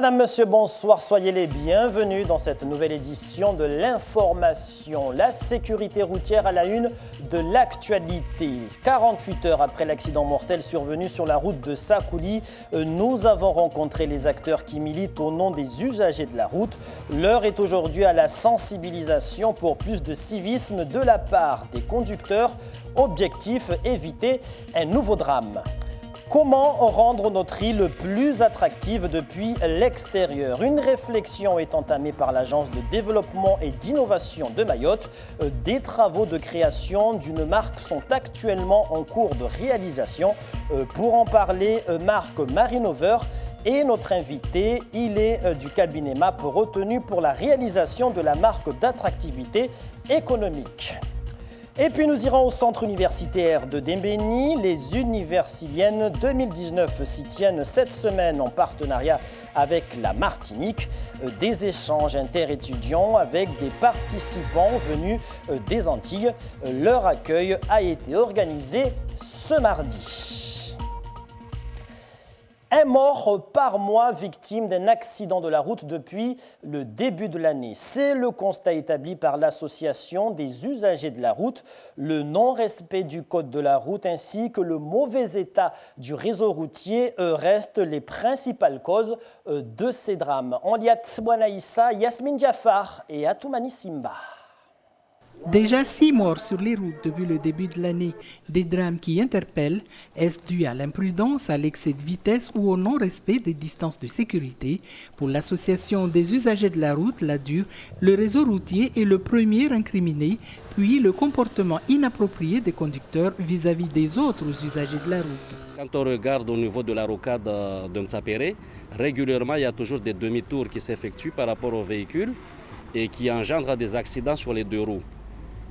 Madame, Monsieur, bonsoir, soyez les bienvenus dans cette nouvelle édition de l'information. La sécurité routière à la une de l'actualité. 48 heures après l'accident mortel survenu sur la route de Sakouli, nous avons rencontré les acteurs qui militent au nom des usagers de la route. L'heure est aujourd'hui à la sensibilisation pour plus de civisme de la part des conducteurs. Objectif, éviter un nouveau drame. Comment rendre notre île plus attractive depuis l'extérieur? Une réflexion est entamée par l'Agence de développement et d'innovation de Mayotte. Des travaux de création d'une marque sont actuellement en cours de réalisation. Pour en parler, Marc Marinover est notre invité. Il est du cabinet MAP retenu pour la réalisation de la marque d'attractivité économique. Et puis nous irons au centre universitaire de Dembéni. Les Universiliennes 2019 s'y tiennent cette semaine en partenariat avec la Martinique. Des échanges interétudiants avec des participants venus des Antilles. Leur accueil a été organisé ce mardi. Un mort par mois victime d'un accident de la route depuis le début de l'année. C'est le constat établi par l'Association des usagers de la route. Le non-respect du code de la route ainsi que le mauvais état du réseau routier restent les principales causes de ces drames. Anliat Bouanaïssa, Yasmine Diafar et Atoumani Simba. Déjà 6 morts sur les routes depuis le début de l'année, des drames qui interpellent. Est-ce dû à l'imprudence, à l'excès de vitesse ou au non-respect des distances de sécurité? Pour l'association des usagers de la route, l'ADUR, le réseau routier est le premier incriminé, puis le comportement inapproprié des conducteurs vis-à-vis des autres usagers de la route. Quand on regarde au niveau de la rocade de Mtsapéré, régulièrement il y a toujours des demi-tours qui s'effectuent par rapport aux véhicules et qui engendrent des accidents sur les deux roues.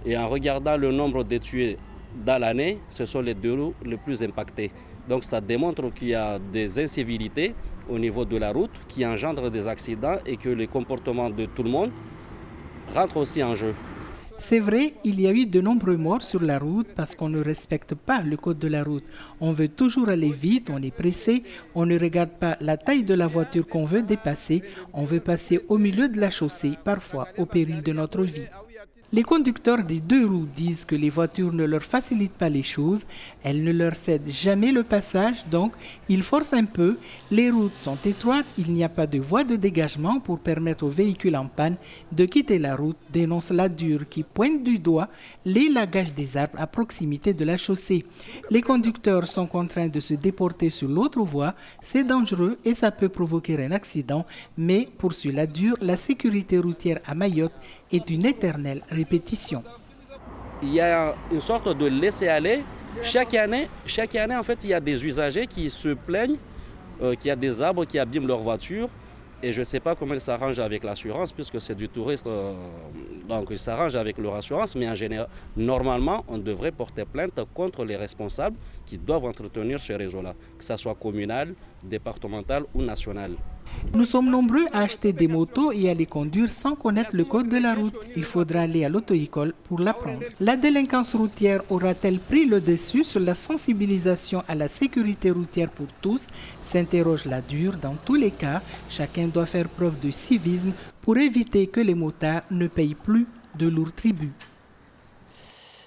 Et en regardant le nombre de tués dans l'année, ce sont les deux roues les plus impactées. Donc ça démontre qu'il y a des incivilités au niveau de la route qui engendrent des accidents et que les comportements de tout le monde rentrent aussi en jeu. C'est vrai, il y a eu de nombreux morts sur la route parce qu'on ne respecte pas le code de la route. On veut toujours aller vite, on est pressé, on ne regarde pas la taille de la voiture qu'on veut dépasser, on veut passer au milieu de la chaussée, parfois au péril de notre vie. Les conducteurs des deux roues disent que les voitures ne leur facilitent pas les choses, elles ne leur cèdent jamais le passage, donc ils forcent un peu. Les routes sont étroites, il n'y a pas de voie de dégagement pour permettre aux véhicules en panne de quitter la route, dénonce l'ADUR qui pointe du doigt les lagages des arbres à proximité de la chaussée. Les conducteurs sont contraints de se déporter sur l'autre voie, c'est dangereux et ça peut provoquer un accident, mais poursuit l'ADUR, la sécurité routière à Mayotte est une éternelle répétition. Il y a une sorte de laisser-aller. Chaque année, en fait, il y a des usagers qui se plaignent qu'il y a des arbres qui abîment leur voiture. Et je ne sais pas comment ils s'arrangent avec l'assurance, puisque c'est du tourisme, donc ils s'arrangent avec leur assurance. Mais en général, normalement, on devrait porter plainte contre les responsables qui doivent entretenir ce réseau-là, que ce soit communal, départemental ou national. Nous sommes nombreux à acheter des motos et à les conduire sans connaître le code de la route. Il faudra aller à l'auto-école pour l'apprendre. La délinquance routière aura-t-elle pris le dessus sur la sensibilisation à la sécurité routière pour tous? S'interroge l'ADUR. Dans tous les cas, chacun doit faire preuve de civisme pour éviter que les motards ne payent plus de lourds tributs.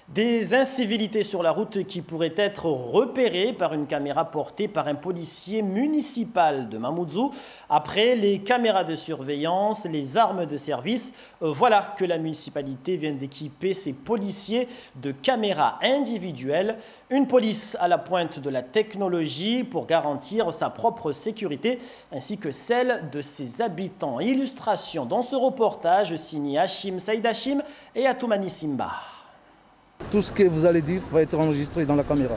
Des incivilités sur la route qui pourraient être repérées par une caméra portée par un policier municipal de Mamoudzou. Après les caméras de surveillance, les armes de service, voilà que la municipalité vient d'équiper ses policiers de caméras individuelles. Une police à la pointe de la technologie pour garantir sa propre sécurité ainsi que celle de ses habitants. Illustration dans ce reportage signé Hachim Saïd Hachim et Atoumani Simba. Tout ce que vous allez dire va être enregistré dans la caméra.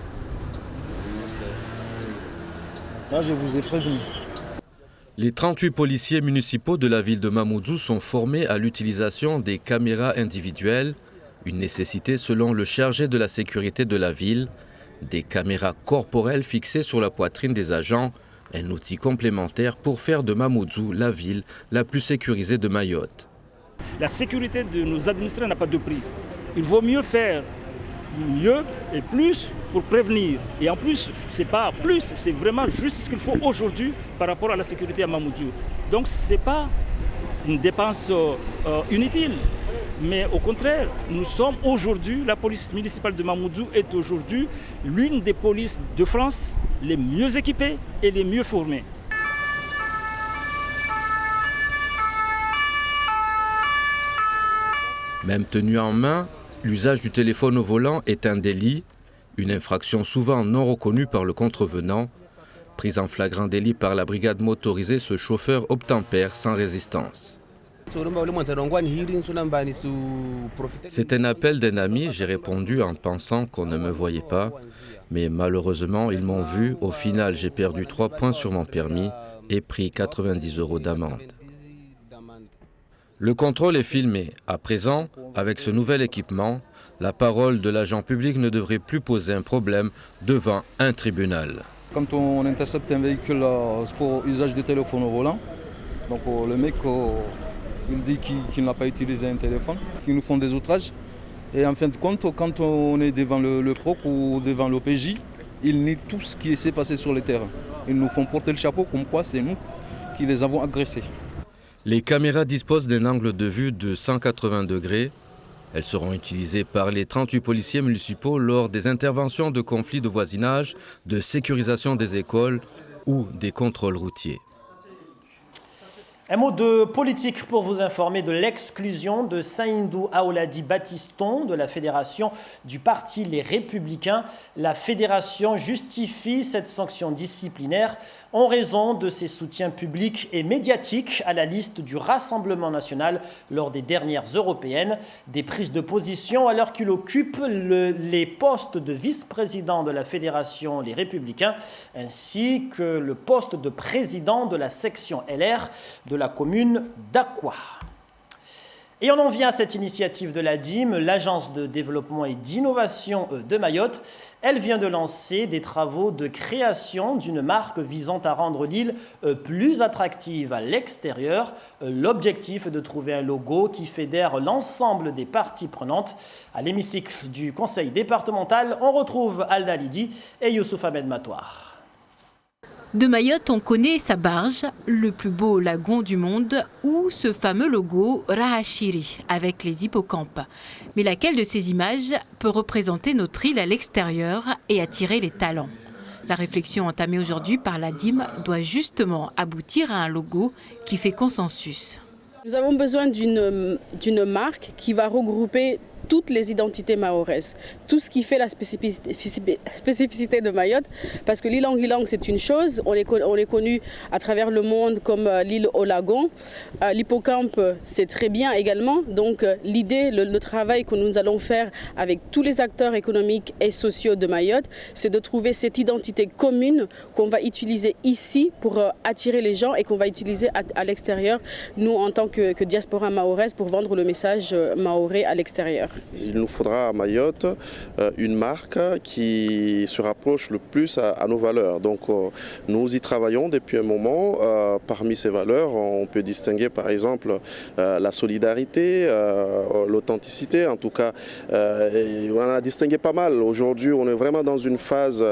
Là, je vous ai prévenu. Les 38 policiers municipaux de la ville de Mamoudzou sont formés à l'utilisation des caméras individuelles, une nécessité selon le chargé de la sécurité de la ville, des caméras corporelles fixées sur la poitrine des agents, un outil complémentaire pour faire de Mamoudzou la ville la plus sécurisée de Mayotte. La sécurité de nos administrés n'a pas de prix. Il vaut mieux faire mieux et plus pour prévenir. Et en plus, c'est pas plus, c'est vraiment juste ce qu'il faut aujourd'hui par rapport à la sécurité à Mamoudzou. Donc ce n'est pas une dépense inutile. Mais au contraire, nous sommes aujourd'hui, la police municipale de Mamoudzou est aujourd'hui l'une des polices de France les mieux équipées et les mieux formées. Même tenu en main, l'usage du téléphone au volant est un délit, une infraction souvent non reconnue par le contrevenant. Pris en flagrant délit par la brigade motorisée, ce chauffeur obtempère sans résistance. C'est un appel d'un ami, j'ai répondu en pensant qu'on ne me voyait pas. Mais malheureusement, ils m'ont vu. Au final, j'ai perdu 3 points sur mon permis et pris 90 € d'amende. Le contrôle est filmé. À présent, avec ce nouvel équipement, la parole de l'agent public ne devrait plus poser un problème devant un tribunal. Quand on intercepte un véhicule pour usage de téléphone au volant, donc le mec il dit qu'il n'a pas utilisé un téléphone, qu'ils nous font des outrages. Et en fin de compte, quand on est devant le PROC ou devant l'OPJ, ils nient tout ce qui s'est passé sur le terrain. Ils nous font porter le chapeau comme quoi c'est nous qui les avons agressés. Les caméras disposent d'un angle de vue de 180 degrés. Elles seront utilisées par les 38 policiers municipaux lors des interventions de conflits de voisinage, de sécurisation des écoles ou des contrôles routiers. Un mot de politique pour vous informer de l'exclusion de Saïndou Aouladi Battiston de la fédération du parti Les Républicains. La fédération justifie cette sanction disciplinaire en raison de ses soutiens publics et médiatiques à la liste du Rassemblement national lors des dernières européennes. Des prises de position alors qu'il occupe les postes de vice-président de la fédération Les Républicains ainsi que le poste de président de la section LR de la commune d'Aqua. Et on en vient à cette initiative de la DIM, l'Agence de développement et d'innovation de Mayotte. Elle vient de lancer des travaux de création d'une marque visant à rendre l'île plus attractive à l'extérieur. L'objectif est de trouver un logo qui fédère l'ensemble des parties prenantes. À l'hémicycle du conseil départemental, on retrouve Alda Lidi et Youssouf Ahmed Matoir. De Mayotte, on connaît sa barge, le plus beau lagon du monde, ou ce fameux logo Rahachiri avec les hippocampes. Mais laquelle de ces images peut représenter notre île à l'extérieur et attirer les talents ? La réflexion entamée aujourd'hui par la DIM doit justement aboutir à un logo qui fait consensus. Nous avons besoin d'une marque qui va regrouper toutes les identités mahoraises, tout ce qui fait la spécificité de Mayotte, parce que l'île Anguillang c'est une chose, on est connu à travers le monde comme l'île au lagon, l'hippocampe c'est très bien également, donc l'idée, le travail que nous allons faire avec tous les acteurs économiques et sociaux de Mayotte, c'est de trouver cette identité commune qu'on va utiliser ici pour attirer les gens et qu'on va utiliser à l'extérieur, nous en tant que diaspora mahoraise, pour vendre le message mahorais à l'extérieur. Il nous faudra à Mayotte une marque qui se rapproche le plus à nos valeurs. Donc nous y travaillons depuis un moment. Parmi ces valeurs, on peut distinguer par exemple la solidarité, l'authenticité. En tout cas, on en a distingué pas mal. Aujourd'hui, on est vraiment dans une phase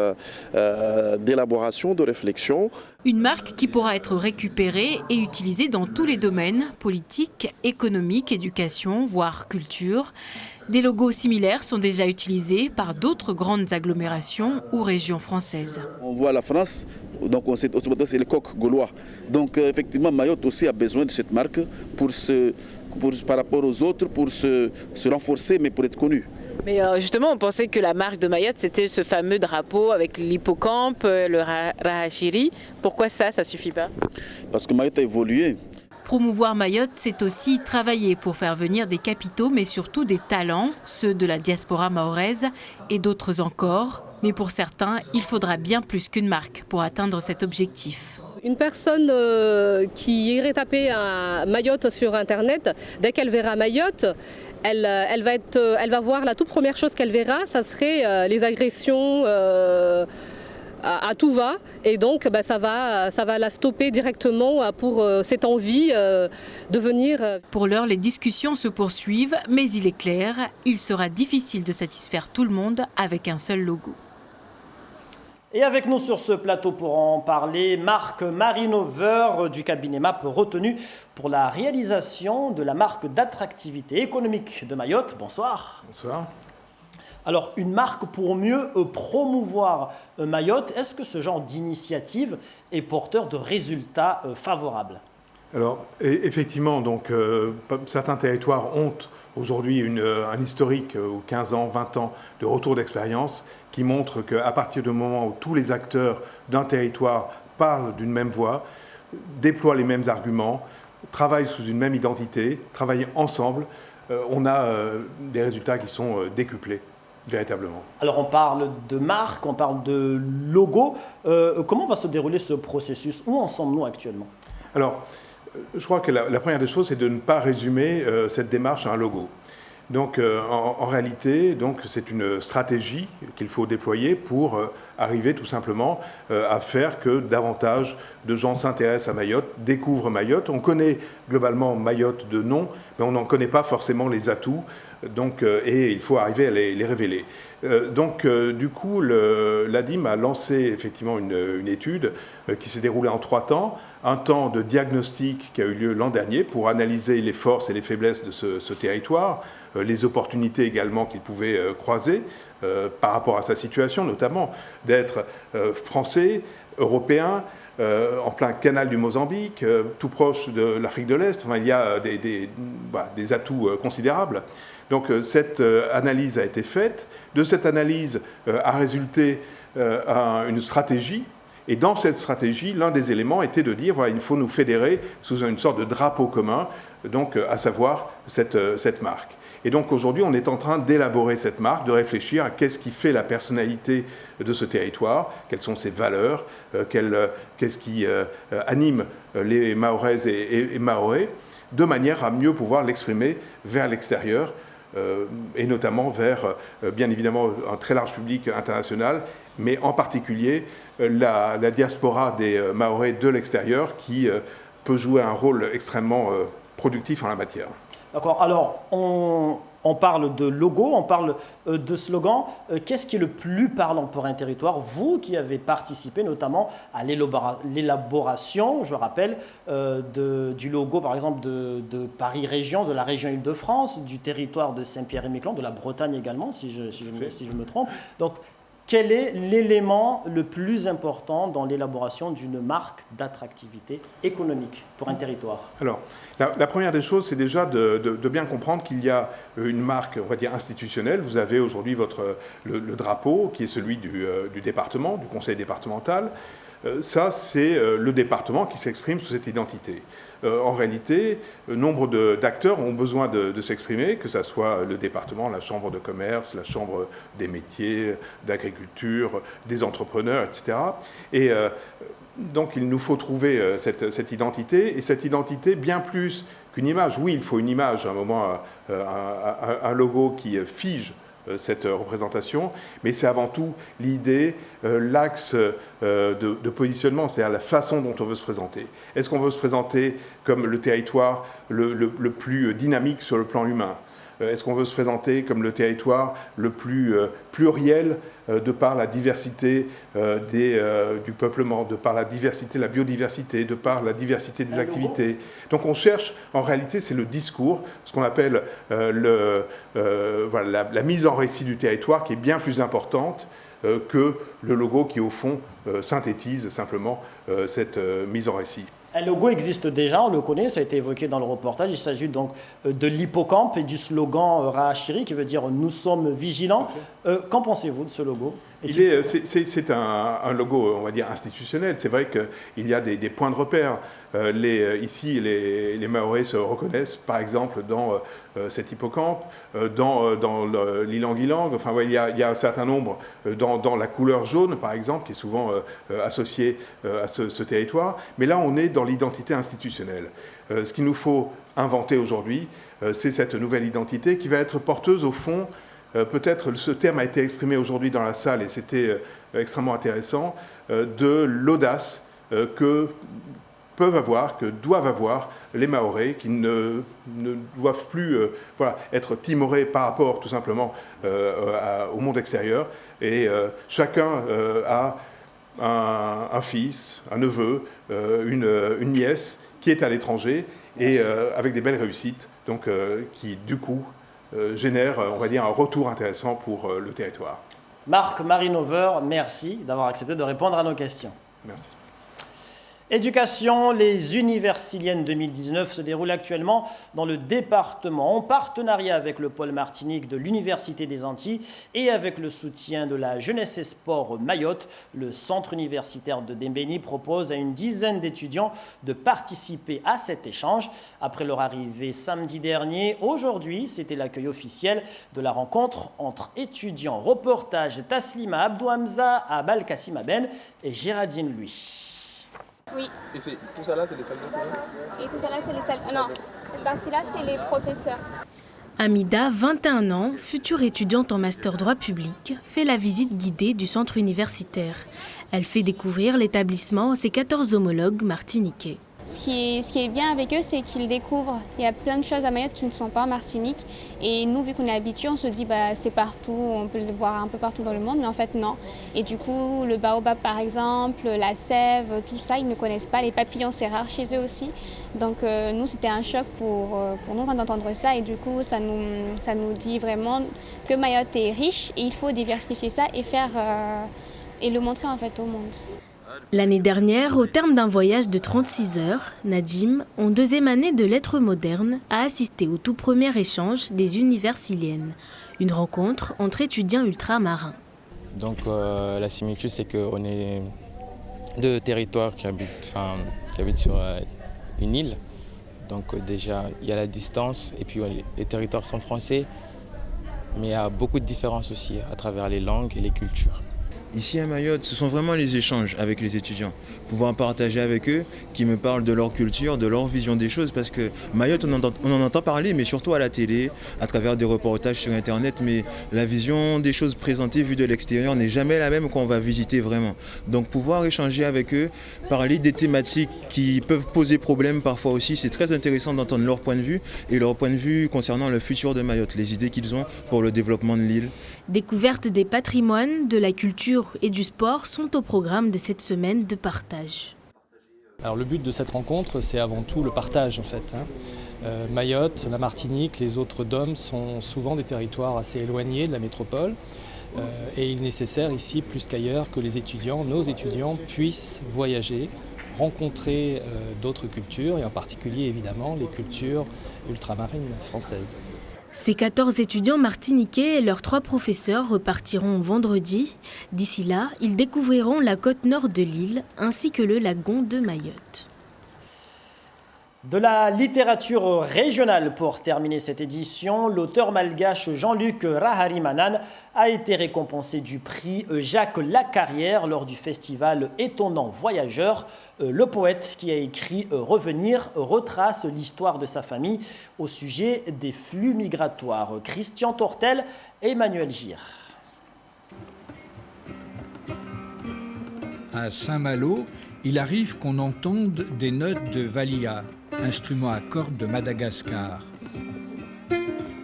d'élaboration, de réflexion. Une marque qui pourra être récupérée et utilisée dans tous les domaines, politique, économique, éducation, voire culture. Des logos similaires sont déjà utilisés par d'autres grandes agglomérations ou régions françaises. On voit la France, donc on sait c'est le coq gaulois. Donc effectivement, Mayotte aussi a besoin de cette marque par rapport aux autres, pour se renforcer, mais pour être connu. Mais justement, on pensait que la marque de Mayotte, c'était ce fameux drapeau avec l'hippocampe, le rahachiri. Pourquoi ça suffit pas? Parce que Mayotte a évolué. Promouvoir Mayotte, c'est aussi travailler pour faire venir des capitaux, mais surtout des talents, ceux de la diaspora mahoraise et d'autres encore. Mais pour certains, il faudra bien plus qu'une marque pour atteindre cet objectif. Une personne qui irait taper à Mayotte sur Internet, dès qu'elle verra Mayotte, elle va voir la toute première chose qu'elle verra, ça serait les agressions à tout va, et donc ça va la stopper directement pour cette envie de venir. Pour l'heure, les discussions se poursuivent, mais il est clair, il sera difficile de satisfaire tout le monde avec un seul logo. Et avec nous sur ce plateau pour en parler, Marc Marinover du cabinet MAP, retenu pour la réalisation de la marque d'attractivité économique de Mayotte. Bonsoir. Bonsoir. Alors, une marque pour mieux promouvoir Mayotte, est-ce que ce genre d'initiative est porteur de résultats favorables? Alors, effectivement, donc, certains territoires ont aujourd'hui un historique, 15 ans, 20 ans de retour d'expérience qui montre qu'à partir du moment où tous les acteurs d'un territoire parlent d'une même voix, déploient les mêmes arguments, travaillent sous une même identité, travaillent ensemble, on a des résultats qui sont décuplés, véritablement. Alors on parle de marque, on parle de logo. Comment va se dérouler ce processus? Où en sommes-nous actuellement? Alors, je crois que la première des choses, c'est de ne pas résumer cette démarche à un logo. Donc, en réalité, donc, c'est une stratégie qu'il faut déployer pour arriver tout simplement à faire que davantage de gens s'intéressent à Mayotte, découvrent Mayotte. On connaît globalement Mayotte de nom, mais on n'en connaît pas forcément les atouts. Donc, et il faut arriver à les révéler. Du coup, l'ADIM a lancé effectivement une étude qui s'est déroulée en 3 temps. Un temps de diagnostic qui a eu lieu l'an dernier pour analyser les forces et les faiblesses de ce territoire, les opportunités également qu'il pouvait croiser par rapport à sa situation, notamment d'être français, européen, en plein canal du Mozambique, tout proche de l'Afrique de l'Est. Enfin, il y a des atouts considérables. Donc cette analyse a été faite. De cette analyse a résulté une stratégie. Et dans cette stratégie, l'un des éléments était de dire voilà, il faut nous fédérer sous une sorte de drapeau commun, donc à savoir cette marque. Et donc aujourd'hui, on est en train d'élaborer cette marque, de réfléchir à qu'est-ce qui fait la personnalité de ce territoire, quelles sont ses valeurs, qu'est-ce qui anime les Mahoraises et Mahorais, de manière à mieux pouvoir l'exprimer vers l'extérieur, et notamment vers, bien évidemment, un très large public international, mais en particulier la diaspora des Mahorais de l'extérieur qui peut jouer un rôle extrêmement productif en la matière. D'accord. Alors, on parle de logo, on parle de slogan. Qu'est-ce qui est le plus parlant pour un territoire? Vous qui avez participé notamment à l'élaboration, je rappelle, du logo, par exemple, de Paris Région, de la région Île-de-France, du territoire de Saint-Pierre-et-Miquelon, de la Bretagne également, si je me trompe. Donc, quel est l'élément le plus important dans l'élaboration d'une marque d'attractivité économique pour un territoire? Alors, la première des choses, c'est déjà de bien comprendre qu'il y a une marque, on va dire, institutionnelle. Vous avez aujourd'hui le drapeau, qui est celui du département, du conseil départemental. Ça, c'est le département qui s'exprime sous cette identité. En réalité, nombre d'acteurs ont besoin de s'exprimer, que ce soit le département, la chambre de commerce, la chambre des métiers, d'agriculture, des entrepreneurs, etc. Et donc, il nous faut trouver cette identité, et cette identité, bien plus qu'une image. Oui, il faut une image, à un moment, un logo qui fige cette représentation, mais c'est avant tout l'idée, l'axe de positionnement, c'est-à-dire la façon dont on veut se présenter. Est-ce qu'on veut se présenter comme le territoire le plus dynamique sur le plan humain? Est-ce qu'on veut se présenter comme le territoire le plus pluriel de par la diversité du peuplement, de par la diversité, la biodiversité, de par la diversité des activités? Donc on cherche, en réalité, c'est le discours, ce qu'on appelle la mise en récit du territoire qui est bien plus importante que le logo qui, au fond, synthétise simplement cette mise en récit. Un logo existe déjà, on le connaît, ça a été évoqué dans le reportage. Il s'agit donc de l'hippocampe et du slogan Rahachiri qui veut dire « Nous sommes vigilants ». Qu'en pensez-vous de ce logo? C'est un logo, on va dire, institutionnel. C'est vrai qu'il y a des points de repère. Ici, les Mahorais se reconnaissent, par exemple, dans cet hippocampe, dans l'ilang-ilang. Enfin, il y a un certain nombre dans la couleur jaune, par exemple, qui est souvent associée à ce territoire. Mais là, on est dans l'identité institutionnelle. Ce qu'il nous faut inventer aujourd'hui, c'est cette nouvelle identité qui va être porteuse, au fond. Peut-être ce terme a été exprimé aujourd'hui dans la salle et c'était extrêmement intéressant de l'audace que doivent avoir les Mahorais, qui ne doivent plus être timorés par rapport tout simplement au monde extérieur. Et chacun a un fils, un neveu, une nièce qui est à l'étranger et avec des belles réussites, donc qui du coup génèrent, on va dire, un retour intéressant pour le territoire. Marc Marinover, merci d'avoir accepté de répondre à nos questions. Merci. Éducation, les Universiliennes 2019 se déroulent actuellement dans le département en partenariat avec le pôle Martinique de l'Université des Antilles et avec le soutien de la Jeunesse et Sport Mayotte. Le centre universitaire de Dembéni propose à une dizaine d'étudiants de participer à cet échange. Après leur arrivée samedi dernier, aujourd'hui, c'était l'accueil officiel de la rencontre entre étudiants. Reportage Taslima Abdouhamza à Balkassim Aben et Géraldine Lui. Oui. Et tout ça là, c'est les salles de cours? Et tout ça là, c'est les salles. Non, cette partie-là, c'est les professeurs. Amida, 21 ans, future étudiante en master droit public, fait la visite guidée du centre universitaire. Elle fait découvrir l'établissement à ses 14 homologues martiniquais. Ce qui est bien avec eux, c'est qu'ils découvrent. Il y a plein de choses à Mayotte qui ne sont pas en Martinique. Et nous, vu qu'on est habitués, on se dit c'est partout, on peut le voir un peu partout dans le monde, mais en fait non. Et du coup, le baobab par exemple, la sève, tout ça, ils ne connaissent pas. Les papillons, c'est rare chez eux aussi. Donc nous, c'était un choc pour nous d'entendre ça. Et du coup, ça nous dit vraiment que Mayotte est riche et il faut diversifier ça et le montrer en fait au monde. L'année dernière, au terme d'un voyage de 36 heures, Nadim, en deuxième année de lettres modernes, a assisté au tout premier échange des Universiliennes, une rencontre entre étudiants ultramarins. Donc la similitude, c'est qu'on est deux territoires qui habitent sur une île. Donc déjà, il y a la distance et puis les territoires sont français, mais il y a beaucoup de différences aussi à travers les langues et les cultures. Ici à Mayotte, ce sont vraiment les échanges avec les étudiants. Pouvoir partager avec eux, qui me parlent de leur culture, de leur vision des choses, parce que Mayotte, on en entend parler, mais surtout à la télé, à travers des reportages sur Internet, mais la vision des choses présentées vue de l'extérieur n'est jamais la même qu'on va visiter vraiment. Donc pouvoir échanger avec eux, parler des thématiques qui peuvent poser problème parfois aussi, c'est très intéressant d'entendre leur point de vue et leur point de vue concernant le futur de Mayotte, les idées qu'ils ont pour le développement de l'île. Découverte des patrimoines, de la culture et du sport sont au programme de cette semaine de partage. Alors le but de cette rencontre, c'est avant tout le partage en fait. Mayotte, la Martinique, les autres DOM sont souvent des territoires assez éloignés de la métropole et il est nécessaire ici plus qu'ailleurs que les étudiants, nos étudiants puissent voyager, rencontrer d'autres cultures et en particulier évidemment les cultures ultramarines françaises. Ces 14 étudiants martiniquais et leurs 3 professeurs repartiront vendredi. D'ici là, ils découvriront la côte nord de l'île ainsi que le lagon de Mayotte. De la littérature régionale pour terminer cette édition, l'auteur malgache Jean-Luc Raharimanan a été récompensé du prix Jacques Lacarrière lors du festival Étonnant Voyageur. Le poète qui a écrit Revenir retrace l'histoire de sa famille au sujet des flux migratoires. Christian Tortel et Emmanuel Gir. À Saint-Malo, il arrive qu'on entende des notes de valia, instrument à cordes de Madagascar.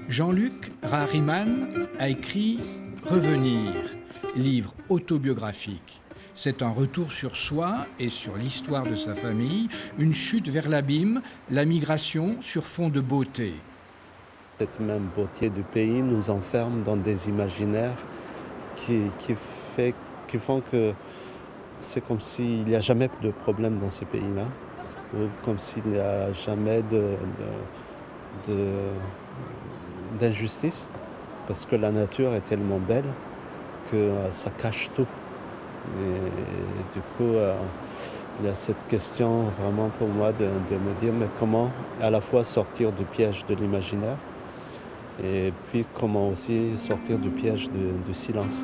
Jean-Luc Rahariman a écrit Revenir, livre autobiographique. C'est un retour sur soi et sur l'histoire de sa famille, une chute vers l'abîme, la migration sur fond de beauté. Cette même beauté du pays nous enferme dans des imaginaires qui font que c'est comme s'il n'y a jamais de problème dans ce pays-là, ou comme s'il n'y a jamais d'injustice, parce que la nature est tellement belle que ça cache tout. Et du coup, il y a cette question vraiment pour moi de me dire mais comment à la fois sortir du piège de l'imaginaire et puis comment aussi sortir du piège du silence.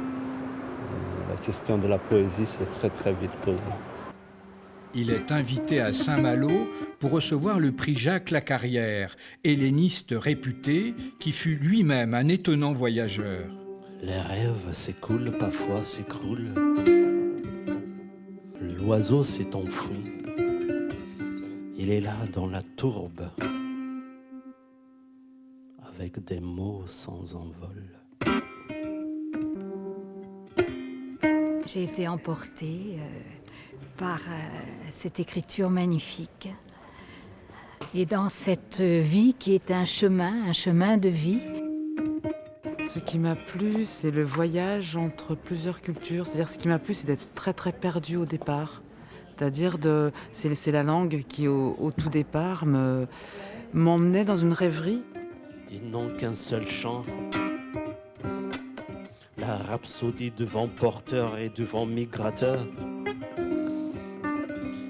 La question de la poésie s'est très très vite posée. Il est invité à Saint-Malo pour recevoir le prix Jacques Lacarrière, helléniste réputé qui fut lui-même un étonnant voyageur. Les rêves s'écoulent, parfois s'écroulent. l'oiseau s'est enfui. Il est là dans la tourbe, avec des mots sans envol. J'ai été emportée par cette écriture magnifique. Et dans cette vie qui est un chemin de vie. Ce qui m'a plu, c'est le voyage entre plusieurs cultures. C'est-à-dire, ce qui m'a plu, c'est d'être très très perdu au départ. C'est-à-dire, c'est la langue qui, au tout départ, m'emmenait dans une rêverie. Ils n'ont qu'un seul chant. La rhapsodie du vent porteur et du vent migrateur.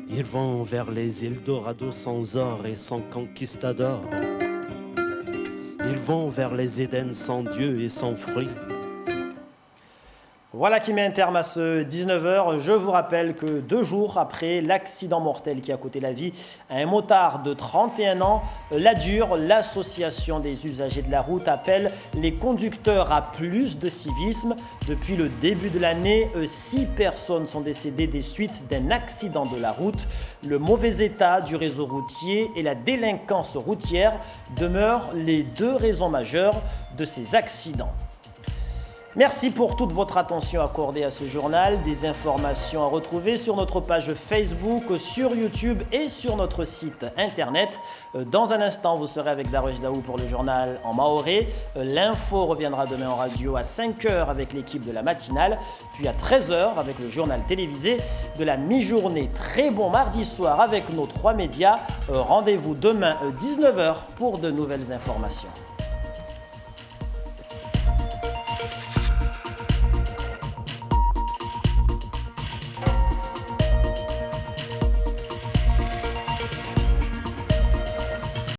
Ils vont vers les îles d'Orado sans or et sans conquistador. Ils vont vers les Édens sans Dieu et sans fruits. Voilà qui met un terme à ce 19h. Je vous rappelle que 2 jours après l'accident mortel qui a coûté la vie à un motard de 31 ans, l'ADUR, l'association des usagers de la route, appelle les conducteurs à plus de civisme. Depuis le début de l'année, 6 personnes sont décédées des suites d'un accident de la route. Le mauvais état du réseau routier et la délinquance routière demeurent les 2 raisons majeures de ces accidents. Merci pour toute votre attention accordée à ce journal. Des informations à retrouver sur notre page Facebook, sur YouTube et sur notre site internet. Dans un instant, vous serez avec Darosh Daou pour le journal en maoré. L'info reviendra demain en radio à 5h avec l'équipe de la matinale, puis à 13h avec le journal télévisé de la mi-journée. Très bon mardi soir avec nos 3 médias. Rendez-vous demain 19h pour de nouvelles informations.